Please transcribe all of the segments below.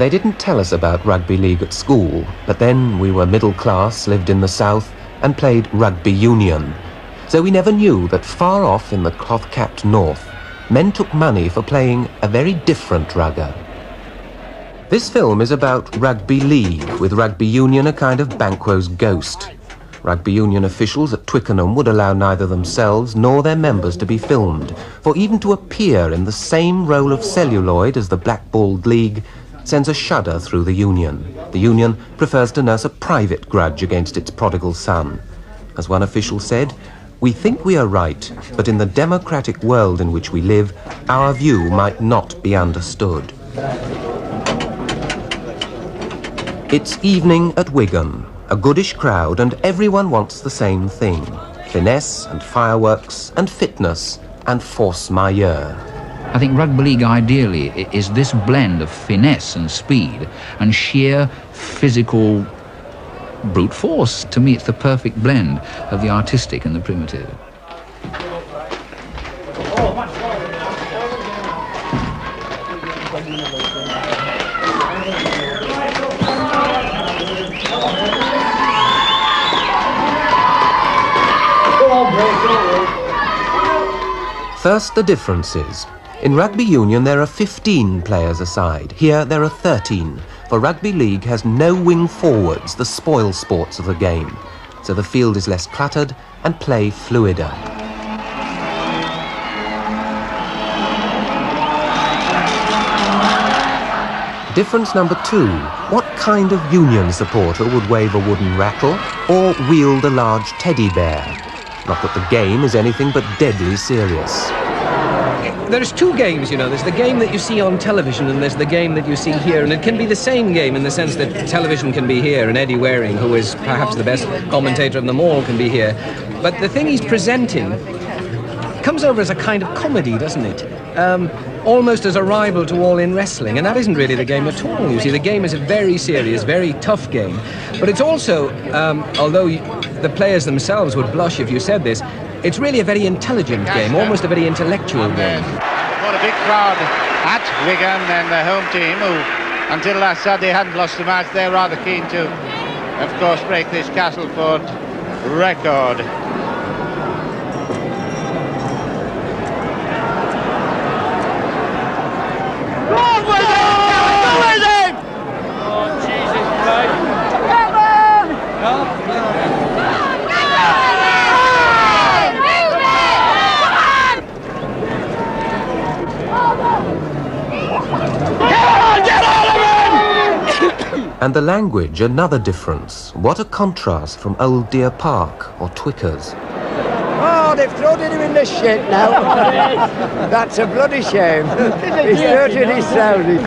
They didn't tell us about rugby league at school, but then we were middle class, lived in the south, and played rugby union. So we never knew that far off in the cloth-capped north, men took money for playing a very different rugger. This film is about rugby league, with rugby union a kind of Banquo's ghost. Rugby union officials at Twickenham would allow neither themselves nor their members to be filmed, for even to appear in the same roll of celluloid as the blackballed league sends a shudder through the union. The union prefers to nurse a private grudge against its prodigal son. As one official said, "We think we are right, but in the democratic world in which we live, our view might not be understood." It's evening at Wigan, a goodish crowd, and everyone wants the same thing: finesse and fireworks and fitness and force majeure. I think rugby league ideally is this blend of finesse and speed and sheer physical brute force. To me, it's the perfect blend of the artistic and the primitive. First, the differences. In rugby union, there are 15 players a side. Here, there are 13, for rugby league has no wing forwards, the spoil sports of the game. So the field is less cluttered and play fluider. Difference number 2. What kind of union supporter would wave a wooden rattle or wield a large teddy bear? Not that the game is anything but deadly serious. There's two games, you know. There's the game that you see on television and there's the game that you see here. And it can be the same game in the sense that television can be here and Eddie Waring, who is perhaps the best commentator of them all, can be here. But the thing he's presenting comes over as a kind of comedy, doesn't it? Almost as a rival to All In Wrestling. And that isn't really the game at all. You see, the game is a very serious, very tough game. But it's also, although the players themselves would blush if you said this, it's really a very intelligent game, almost a very intellectual game. What a big crowd at Wigan, and the home team, who until last Saturday hadn't lost a match. They're rather keen to, of course, break this Castleford record. And the language, another difference. What a contrast from Old Deer Park or Twickers. Oh, they've thrown him in the shit now. That's a bloody shame. He's dirty his sounding.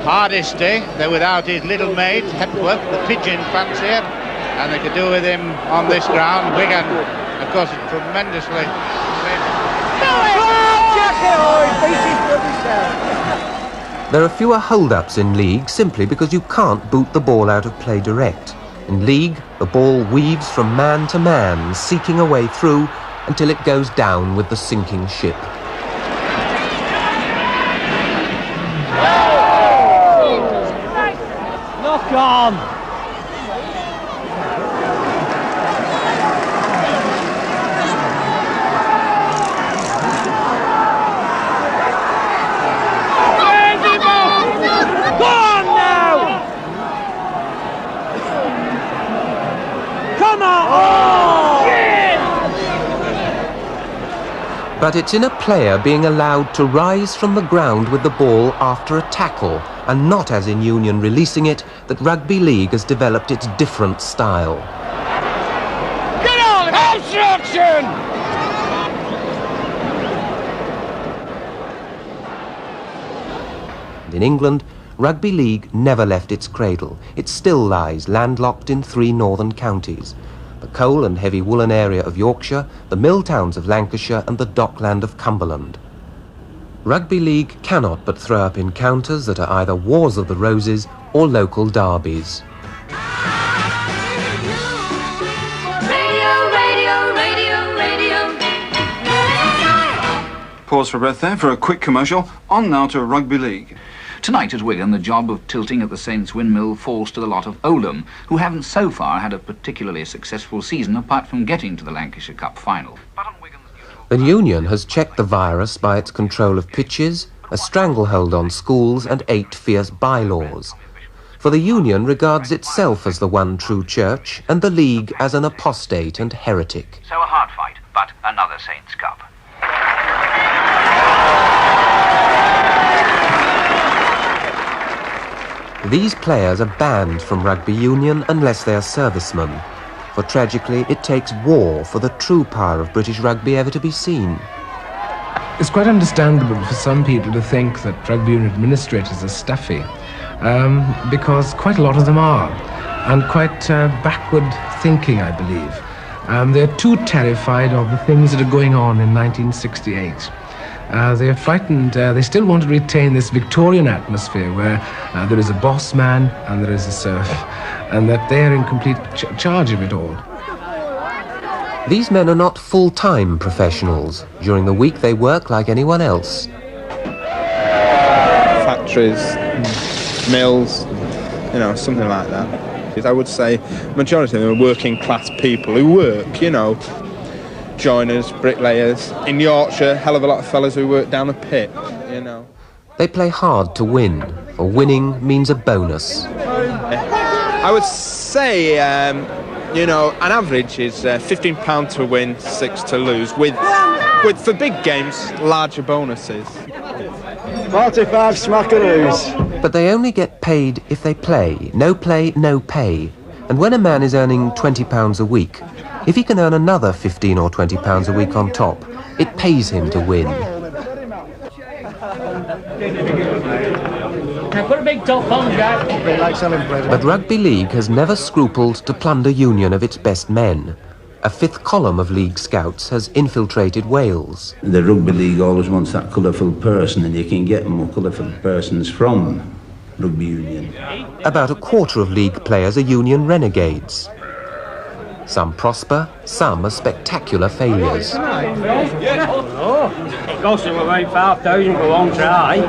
Hardesty, they're without his little mate, Hepworth, the pigeon fancier, and they could do with him on this ground. Wigan, of course, is tremendously... There are fewer hold-ups in league simply because you can't boot the ball out of play direct. In league, the ball weaves from man to man, seeking a way through until it goes down with the sinking ship. Knock on! But it's in a player being allowed to rise from the ground with the ball after a tackle, and not as in Union releasing it, that rugby league has developed its different style. Get on! Obstruction! And in England, rugby league never left its cradle. It still lies landlocked in 3 northern counties: the coal and heavy woolen area of Yorkshire, the mill towns of Lancashire and the dockland of Cumberland. Rugby league cannot but throw up encounters that are either Wars of the Roses or local derbies. Pause for breath there for a quick commercial. On now to rugby league. Tonight at Wigan, the job of tilting at the Saints windmill falls to the lot of Oldham, who haven't so far had a particularly successful season apart from getting to the Lancashire Cup final. The Union has checked the virus by its control of pitches, a stranglehold on schools and 8 fierce bylaws. For the Union regards itself as the one true church and the League as an apostate and heretic. So a hard fight, but another Saints Cup. These players are banned from rugby union unless they are servicemen, for tragically it takes war for the true power of British rugby ever to be seen. It's quite understandable for some people to think that rugby union administrators are stuffy, because quite a lot of them are, and quite backward thinking, I believe. They're too terrified of the things that are going on in 1968. They're frightened. They still want to retain this Victorian atmosphere where there is a boss man and there is a serf, and that they're in complete charge of it all. These men are not full-time professionals. During the week they work like anyone else. Factories, mills, you know, something like that. I would say majority of them are working class people who work, you know, joiners, bricklayers. In Yorkshire, hell of a lot of fellas who work down the pit, you know. They play hard to win, for winning means a bonus. I would say, you know, an average is £15 to win, 6 to lose, with for big games, larger bonuses. 45 smackaroos. But they only get paid if they play. No play, no pay. And when a man is earning £20 a week, if he can earn another £15 or £20 a week on top, it pays him to win. Put a big top on, Jack. But Rugby League has never scrupled to plunder Union of its best men. A 5th column of League scouts has infiltrated Wales. The Rugby League always wants that colourful person, and you can get more colourful persons from Rugby Union. About a quarter of League players are Union renegades. Some prosper, some are spectacular failures. It costs him about 5,000 for one try.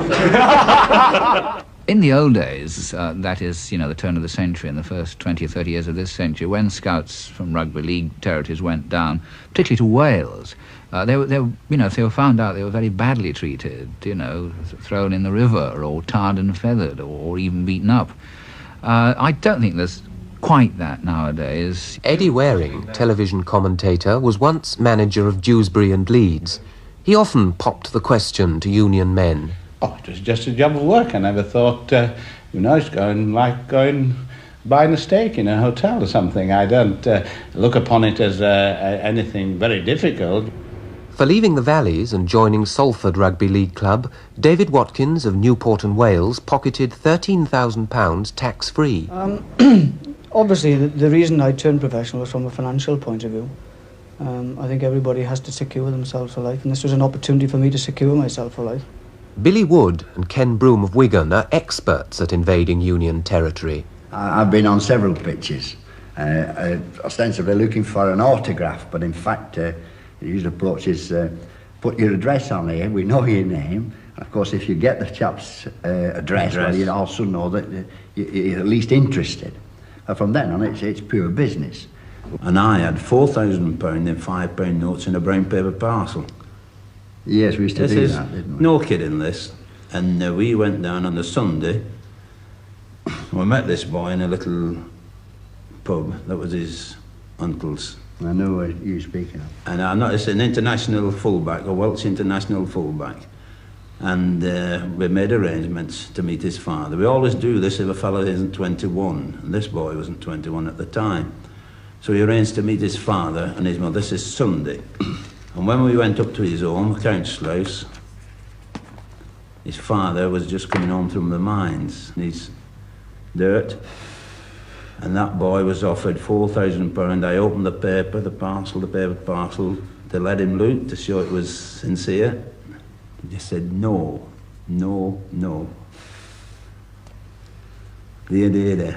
In the old days, that is, you know, the turn of the century, in the first 20 or 30 years of this century, when scouts from rugby league territories went down, particularly to Wales, they were, you know, if they were found out, they were very badly treated, you know, thrown in the river or tarred and feathered or even beaten up. I don't think there's quite that nowadays. Eddie Waring, television commentator, was once manager of Dewsbury and Leeds. He often popped the question to Union men. Oh, it was just a job of work. I never thought, you know, it's buying a steak in a hotel or something. I don't look upon it as anything very difficult. For leaving the Valleys and joining Salford Rugby League Club, David Watkins of Newport and Wales pocketed £13,000 tax-free. Obviously, the reason I turned professional was from a financial point of view. I think everybody has to secure themselves for life, and this was an opportunity for me to secure myself for life. Billy Wood and Ken Broom of Wigan are experts at invading Union territory. I've been on several pitches, ostensibly looking for an autograph, but in fact, the usual approach is put your address on here, we know your name, and of course if you get the chap's address, well, you also know that you're at least interested. And from then on, it's pure business. And I had £4,000 in £5 notes in a brown paper parcel. Yes, we used to do that, didn't we? No kidding, this. And we went down on the Sunday. We met this boy in a little pub. That was his uncle's. I know what you're speaking of. And I know it's an international fullback, a Welsh international fullback. And we made arrangements to meet his father. We always do this if a fellow isn't 21. And this boy wasn't 21 at the time. So we arranged to meet his father and his mother. This is Sunday. And when we went up to his home, Council House, his father was just coming home from the mines. And he's dirt. And that boy was offered £4,000. I opened the paper parcel, to let him loot, to show it was sincere. He just said, no, no, no. There.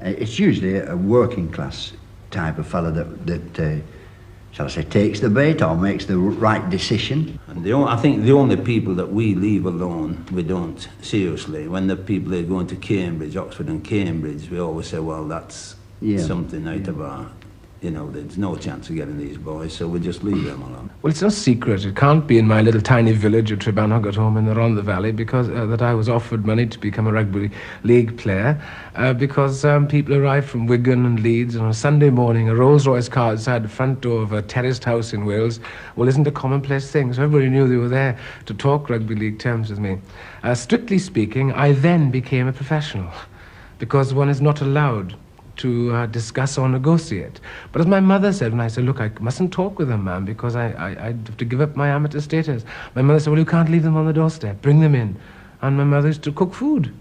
It's usually a working class type of fellow that shall I say, takes the bait or makes the right decision. And I think the only people that we leave alone, we don't seriously. When the people are going to Cambridge, Oxford and Cambridge, we always say, well, that's something out of our, you know, there's no chance of getting these boys, so we just leave them alone. Well, it's no secret. It can't be in my little tiny village of Trebannog home in the Rhondda Valley because that I was offered money to become a rugby league player because people arrived from Wigan and Leeds on a Sunday morning, a Rolls-Royce car outside the front door of a terraced house in Wales, well, isn't a commonplace thing. So everybody knew they were there to talk rugby league terms with me. Strictly speaking, I then became a professional because one is not allowed to discuss or negotiate. But as my mother said, when I said, look, I mustn't talk with them, ma'am, because I'd have to give up my amateur status. My mother said, well, you can't leave them on the doorstep, bring them in. And my mother used to cook food.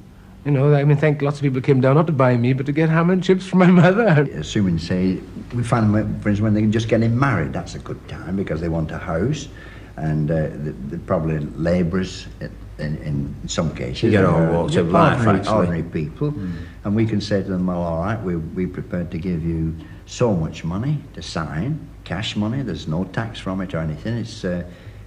You know, I mean, lots of people came down not to buy me, but to get ham and chips from my mother. Assuming, say, we find them, for instance, when they're just getting married, that's a good time because they want a house, and they're probably labourers in some cases. You get all walks of life, ordinary people. And we can say to them, well, all right, we're prepared to give you so much money to sign, cash money, there's no tax from it or anything.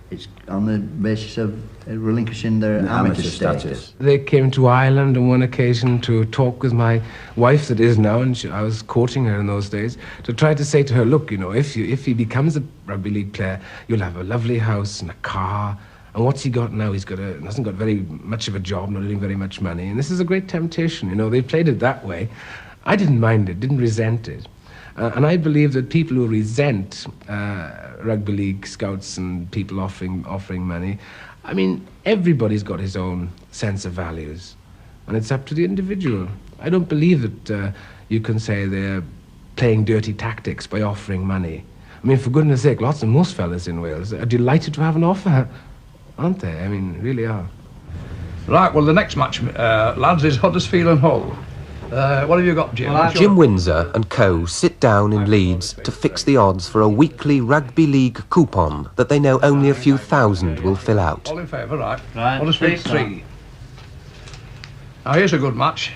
It's on the basis of relinquishing their amateur status. They came to Ireland on one occasion to talk with my wife that is now, and I was courting her in those days, to try to say to her, look, you know, if he becomes a rugby league player, you'll have a lovely house and a car. And what's he got now? Hasn't got very much of a job, not earning very much money. And this is a great temptation, you know. They played it that way. I didn't mind it, didn't resent it. And I believe that people who resent rugby league scouts and people offering money, I mean, everybody's got his own sense of values. And it's up to the individual. I don't believe that you can say they're playing dirty tactics by offering money. I mean, for goodness sake, most fellas in Wales are delighted to have an offer. Aren't they? I mean, really are. Right, well, the next match, lads, is Huddersfield and Hull. What have you got, Jim? Jim Windsor and co sit down in Leeds to fix the odds for a weekly rugby league coupon that they know only a few thousand will fill out. All in favour, right. Huddersfield 3. Now, here's a good match.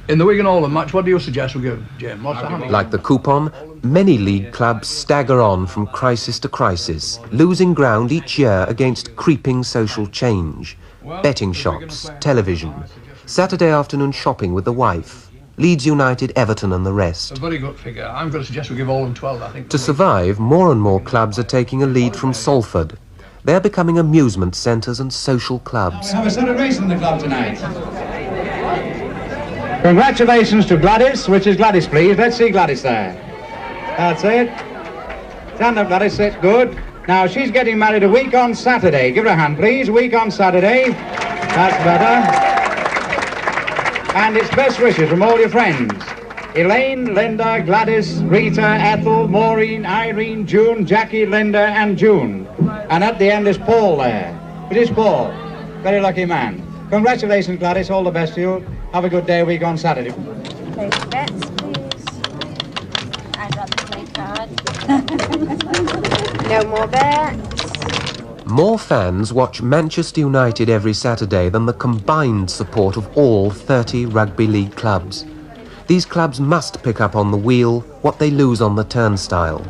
In the Wigan Oldham match, what do you suggest we give, Jim? What's the handle? Like the coupon, many league clubs stagger on from crisis to crisis, losing ground each year against creeping social change. Betting shops, television, Saturday afternoon shopping with the wife, Leeds United, Everton and the rest. A very good figure. I'm going to suggest we give Oldham 12, I think. To survive, more and more clubs are taking a lead from Salford. They're becoming amusement centres and social clubs. We have a celebration in the club tonight. Congratulations to Gladys. Which is Gladys, please? Let's see Gladys there. That's it. Stand up, Gladys. Sit. Good. Now, she's getting married a week on Saturday. Give her a hand, please. A week on Saturday. That's better. And it's best wishes from all your friends. Elaine, Linda, Gladys, Rita, Ethel, Maureen, Irene, June, Jackie, Linda, and June. And at the end is Paul there. It is Paul. Very lucky man. Congratulations, Gladys. All the best to you. Have a good day, week on Saturday. Play bets, please. I'd rather play cards. No more bets. More fans watch Manchester United every Saturday than the combined support of all 30 rugby league clubs. These clubs must pick up on the wheel what they lose on the turnstile.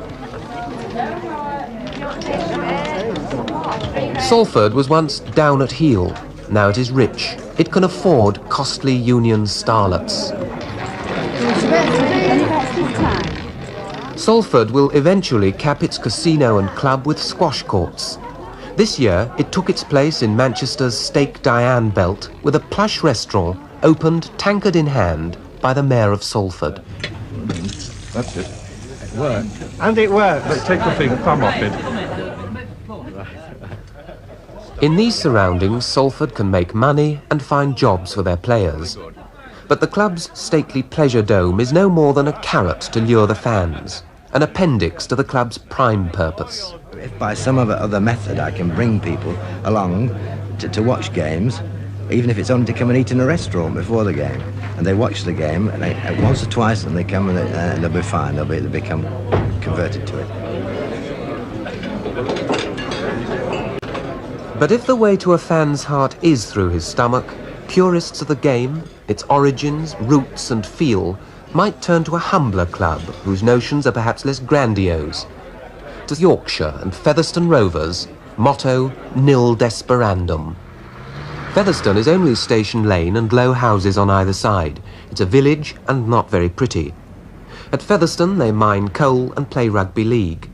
Salford was once down at heel. Now it is rich. It can afford costly union starlets. Salford will eventually cap its casino and club with squash courts. This year, it took its place in Manchester's Steak Diane belt with a plush restaurant opened tankard in hand by the Mayor of Salford. That's it. It worked. And it worked. Let's take the thing, thumb off it. In these surroundings, Salford can make money and find jobs for their players. But the club's stately pleasure dome is no more than a carrot to lure the fans, an appendix to the club's prime purpose. If by some other method I can bring people along to watch games, even if it's only to come and eat in a restaurant before the game, and they watch the game and once or twice, and they come and they'll be fine. They'll become converted to it. But if the way to a fan's heart is through his stomach, purists of the game, its origins, roots and feel, might turn to a humbler club whose notions are perhaps less grandiose. to Yorkshire and Featherstone Rovers, motto nil desperandum. Featherstone is only Station Lane and low houses on either side. It's a village and not very pretty. At Featherstone they mine coal and play rugby league.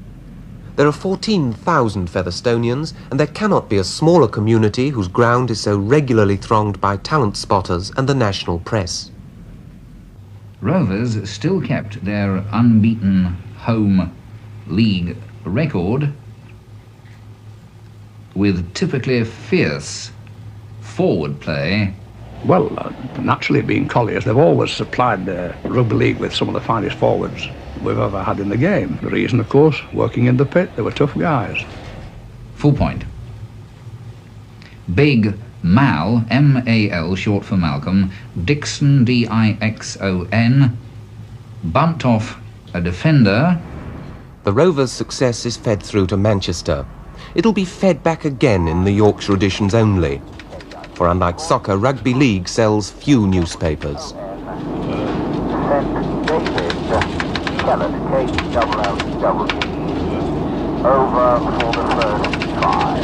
There are 14,000 Featherstonians, and there cannot be a smaller community whose ground is so regularly thronged by talent spotters and the national press. Rovers still kept their unbeaten home league record with typically fierce forward play. Well, naturally being Colliers, they've always supplied the rugby league with some of the finest forwards we've ever had in the game. The reason, of course, working in the pit, they were tough guys. Full point. Big Mal, M-A-L, short for Malcolm, Dixon, D-I-X-O-N, bumped off a defender. The Rovers' success is fed through to Manchester. It'll be fed back again in the Yorkshire editions only. For unlike soccer, rugby league sells few newspapers. Over for the first try.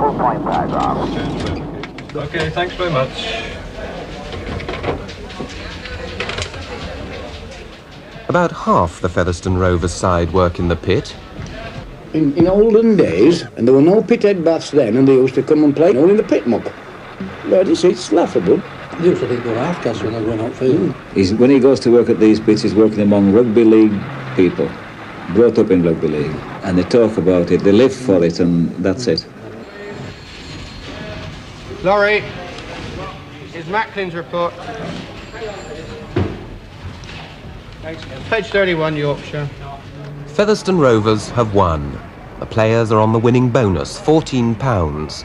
Full point paragraph. Okay, thanks very much. About half the Featherstone Rovers side work in the pit. In olden days, and there were no pithead baths then, and they used to come and play all in the pit muck. But it's laughable. They used to think they were half-caste when they went out field. When he goes to work at these pits, he's working among rugby league people, brought up in rugby league, and they talk about it, they live for it, and that's it. Laurie, is Macklin's report. Page 31, Yorkshire. Featherstone Rovers have won. The players are on the winning bonus, £14.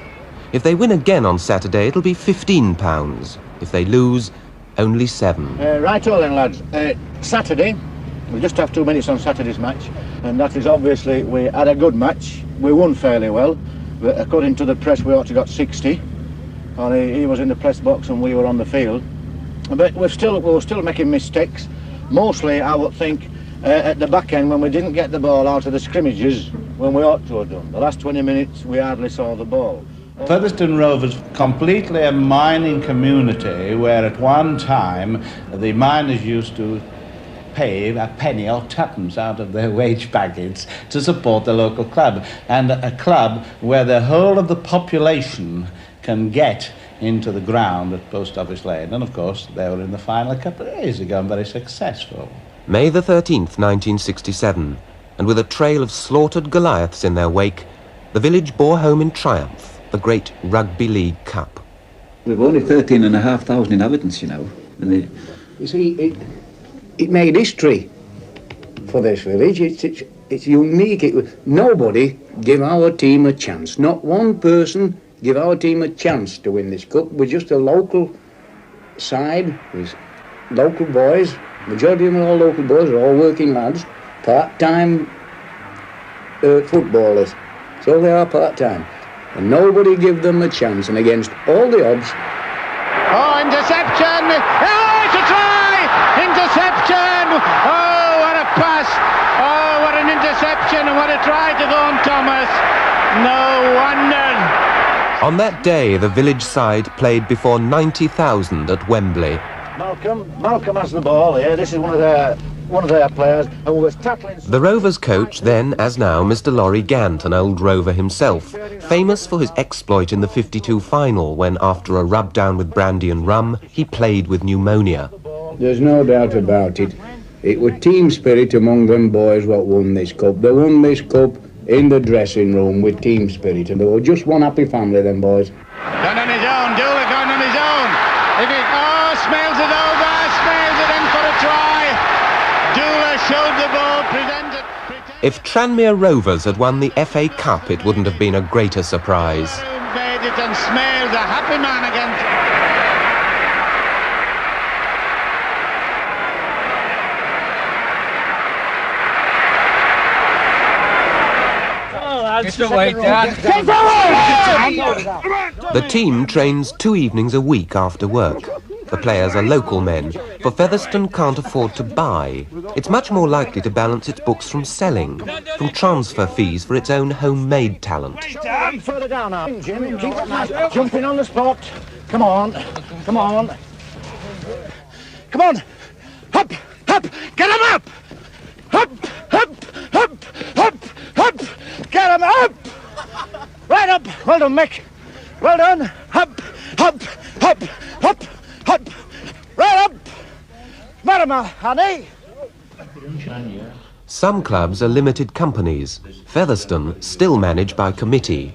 If they win again on Saturday, it'll be £15. If they lose, only £7. Right all then, lads. Saturday, we just have 2 minutes on Saturday's match, and that is obviously we had a good match. We won fairly well, but according to the press we ought to have got 60. And he was in the press box and we were on the field. But we were still making mistakes. Mostly, I would think, at the back end when we didn't get the ball out of the scrimmages when we ought to have done. The last 20 minutes we hardly saw the ball. Featherstone Rovers, completely a mining community where at one time the miners used to pay a penny or twopence out of their wage packets to support the local club, and a club where the whole of the population can get into the ground at Post Office Lane. And of course they were in the final a couple of days ago and very successful. May the 13th, 1967, and with a trail of slaughtered Goliaths in their wake, the village bore home in triumph the great Rugby League Cup. We've only 13,500 inhabitants, you know. And you see, it made history for this village. It's unique. Nobody gave our team a chance. Not one person gave our team a chance to win this cup. We're just a local side with local boys. Majority of them are all local boys, are all working lads, part-time footballers. So they are part-time. And nobody gave them a chance, and against all the odds. Oh, interception! Oh, it's a try! Interception! Oh, what a pass! Oh, what an interception, and what a try to Vaughan Thomas! No wonder! On that day, the village side played before 90,000 at Wembley. Malcolm has the ball here. This is one of their players, and was tackling. The Rovers coach, then as now, Mr. Laurie Gant, an old Rover himself, famous for his exploit in the 52 final when, after a rub down with brandy and rum, he played with pneumonia. There's no doubt about it. It was team spirit among them boys what won this cup. They won this cup in the dressing room with team spirit, and they were just one happy family, them boys. Gone on his own, Dula gone on his own. Smails it over, smails it in for a try. Dula showed the ball, presented. If Tranmere Rovers had won the FA Cup, it wouldn't have been a greater surprise. Made it, and Smails, a happy man again. It's the way down. The team trains 2 evenings a week after work. The players are local men, for Featherstone can't afford to buy. It's much more likely to balance its books from selling, from transfer fees for its own homemade talent. Further down now. Jim, keep it nice. Jumping on the spot. Come on. Come on. Come on. Up, up. Get him up. Up, up, up, up, up. Get him up. Right up. Well done, Mick. Well done. Up, up, up, up, up. Right up. Marama, honey. Some clubs are limited companies. Featherstone still managed by committee.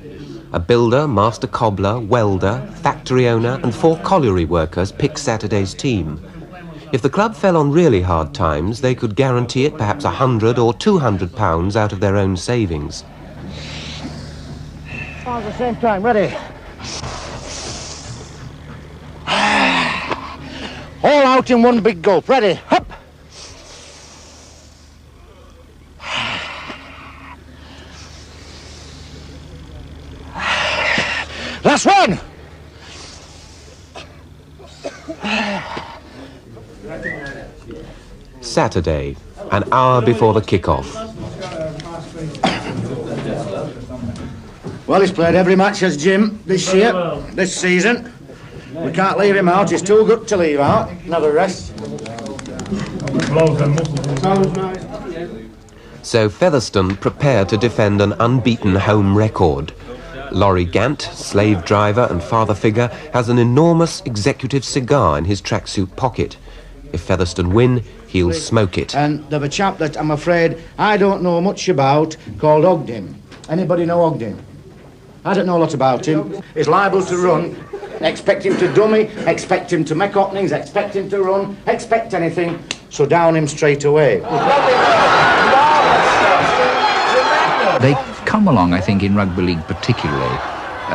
A builder, master cobbler, welder, factory owner and 4 colliery workers pick Saturday's team. If the club fell on really hard times, they could guarantee it perhaps £100 or £200 out of their own savings. All at the same time, ready? All out in one big gulp, ready? Up! Last one! Saturday, an hour before the kick-off. Well, he's played every match as Jim this year, this season. We can't leave him out, he's too good to leave out. Another rest. So Featherstone prepare to defend an unbeaten home record. Laurie Gant, slave driver and father figure, has an enormous executive cigar in his tracksuit pocket. If Featherstone win, he'll smoke it. And there's a chap that I'm afraid I don't know much about called Ogden. Anybody know Ogden? I don't know a lot about him. He's liable to run. Expect him to dummy, expect him to make openings, expect him to run, expect anything, so down him straight away. They come along, I think, in rugby league particularly,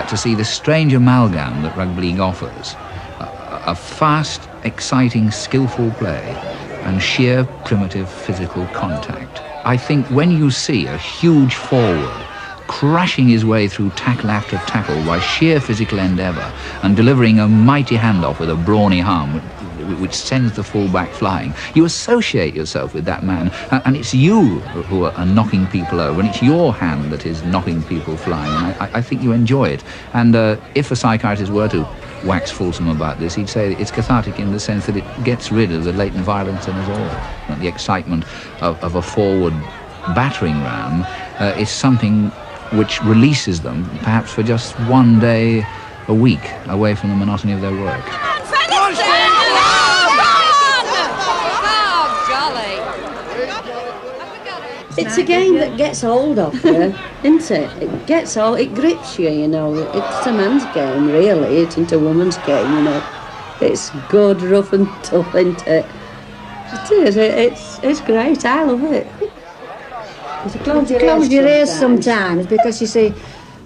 to see the strange amalgam that rugby league offers. A fast, exciting, skillful play and sheer primitive physical contact. I think when you see a huge forward crashing his way through tackle after tackle by sheer physical endeavour and delivering a mighty handoff with a brawny arm which sends the full-back flying, you associate yourself with that man, and it's you who are knocking people over, and it's your hand that is knocking people flying, and I think you enjoy it. And if a psychiatrist were to wax fulsome about this, he'd say it's cathartic in the sense that it gets rid of the latent violence in us all. And the excitement of a forward battering ram is something which releases them, perhaps for just one day a week, away from the monotony of their work. It's a game that gets hold of you, isn't it? It gets hold, it grips you, you know. It's a man's game, really. It isn't a woman's game, you know. It's good, rough and tough, isn't it? It is. It's great. I love it. Close your ears sometimes, because you see,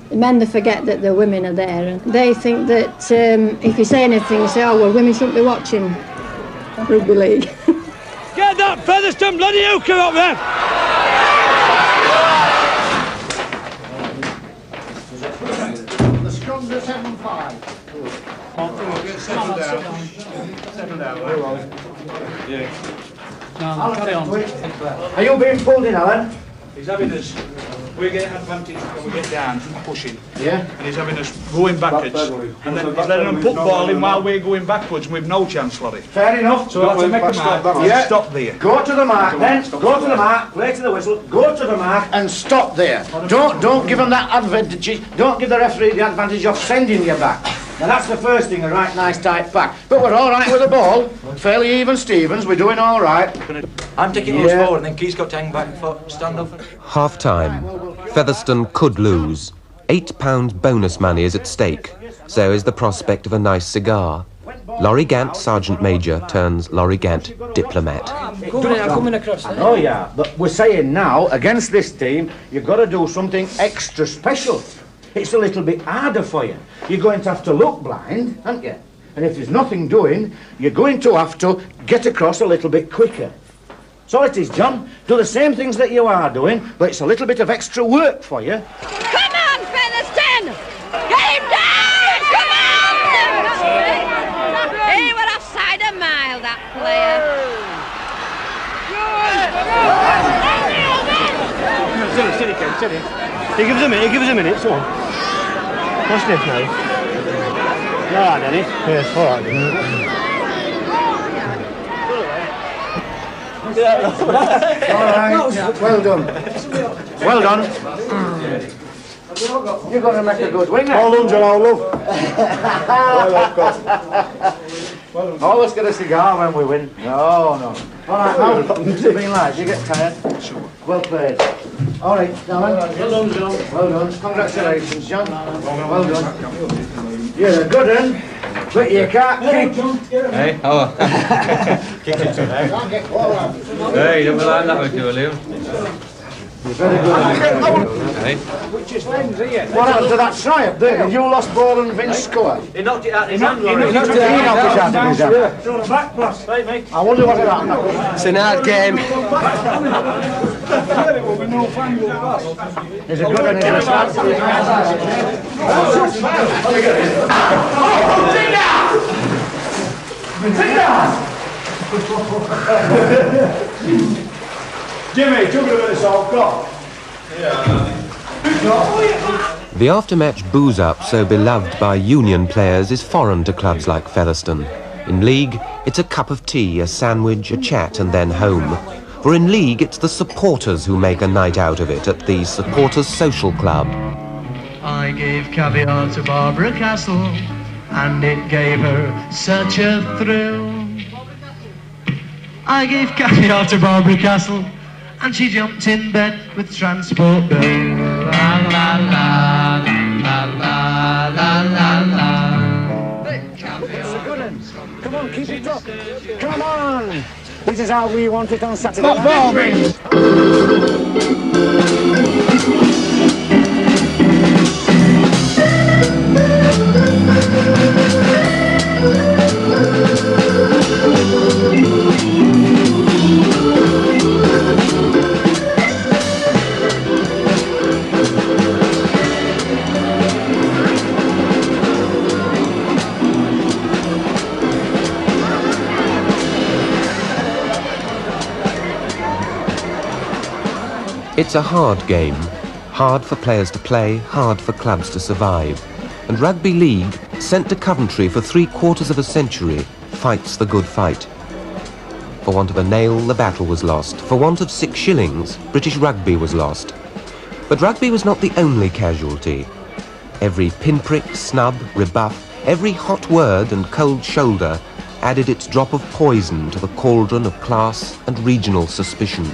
the men, they forget that the women are there, and they think that if you say anything, you say, oh, well, women shouldn't be watching rugby league. Get that Featherstone bloody hooker up there! The scrums are 7-5. Settle down. Yeah. No, carry on. Are you being pulled in, Alan? He's having us, we get advantage when we get down from pushing. Yeah. And he's having us going backwards. And then he's letting them put ball in while we're going backwards and we've no chance, Laurie. Fair enough. So we'll have to make a mark. Yeah. Stop there. Go to the mark then. Go to the mark, play to the whistle, go to the mark and stop there. Don't give them that advantage. Don't give the referee the advantage of sending you back. Now that's the first thing, a right nice tight back. But we're all right with the ball. Fairly even Stevens, we're doing all right. I'm taking yours forward and then Keith's got to hang back for stand up. Half-time. Featherstone could lose. £8 bonus money is at stake. So is the prospect of a nice cigar. Laurie Gant, Sergeant Major, turns Laurie Gant, diplomat. Coming across there. Oh yeah, but we're saying now, against this team, you've got to do something extra special. It's a little bit harder for you. You're going to have to look blind, aren't you? And if there's nothing doing, you're going to have to get across a little bit quicker. So it is, John. Do the same things that you are doing, but it's a little bit of extra work for you. Come on, Featherstone! Get him down! Come on! He were offside. player. Steady, Ken, steady. He gives us a minute, so on. What's this now? All right, Dennis. Yes, all right. All right, well done. Well done. You're going to make a good winner. Well done, John, old love. Always get a cigar when we win. No. All right, now, it's been like, you get tired. Well played. All right, darling. Well done, John. Well done. Congratulations, John. Well done. You're a good one, but you can't kick. Hey, how? Kick it today. Hey, you don't like that with you, Liam? You're very good. Hey. What happened to that try up there? Did you lost ball and Vince score? He knocked it out of his hand, He knocked it out of his hand. I wonder what happened. It's an hard game. He's a good one, he's a smart one. Sit down! Jimmy, took a bit of salt, go. The after-match booze-up so beloved by Union players is foreign to clubs like Featherstone. In League, it's a cup of tea, a sandwich, a chat and then home. For in League, it's the supporters who make a night out of it at the Supporters Social Club. I gave caviar to Barbara Castle, and it gave her such a thrill. I gave caviar to Barbara Castle, and she jumped in bed with Transport Bill. La la la la la la la la. Come on, keep it up. Come on. This is how we want it on Saturday. Stop bombing. It's a hard game. Hard for players to play, hard for clubs to survive. And Rugby League, sent to Coventry for 3/4 of a century, fights the good fight. For want of a nail, the battle was lost. For want of 6 shillings, British rugby was lost. But rugby was not the only casualty. Every pinprick, snub, rebuff, every hot word and cold shoulder added its drop of poison to the cauldron of class and regional suspicion.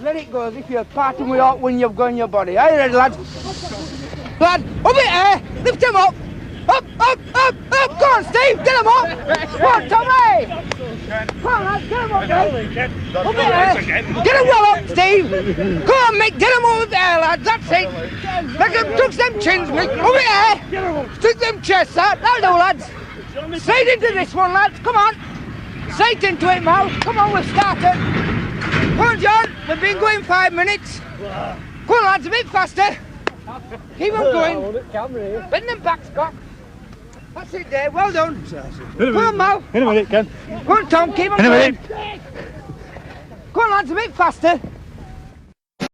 Let it go as if you're parting with out when you've gone your body. Are you ready, lad? Lad, up it here! Lift him up! Up, up, up, up! Go on, Steve! Get him up! Come on, Tommy! Come on, lad, get him up, Dave! Up it here! Get him well up, Steve! Go on, Mick, get him over there, lads, that's it! Make him tuck them chins, Mick! Up it here! Stick them chests out, that'll do, lads! Straight into this one, lads, come on! Straight into it, Mal! Come on, we've started! Come on, John, we've been going 5 minutes. Go on, lads, a bit faster. Keep them going. Bend them back, Scott. That's it, Dave, well done. Come on, Mal. In a minute, Ken. Go on, Tom, keep them going. Go on, lads, a bit faster.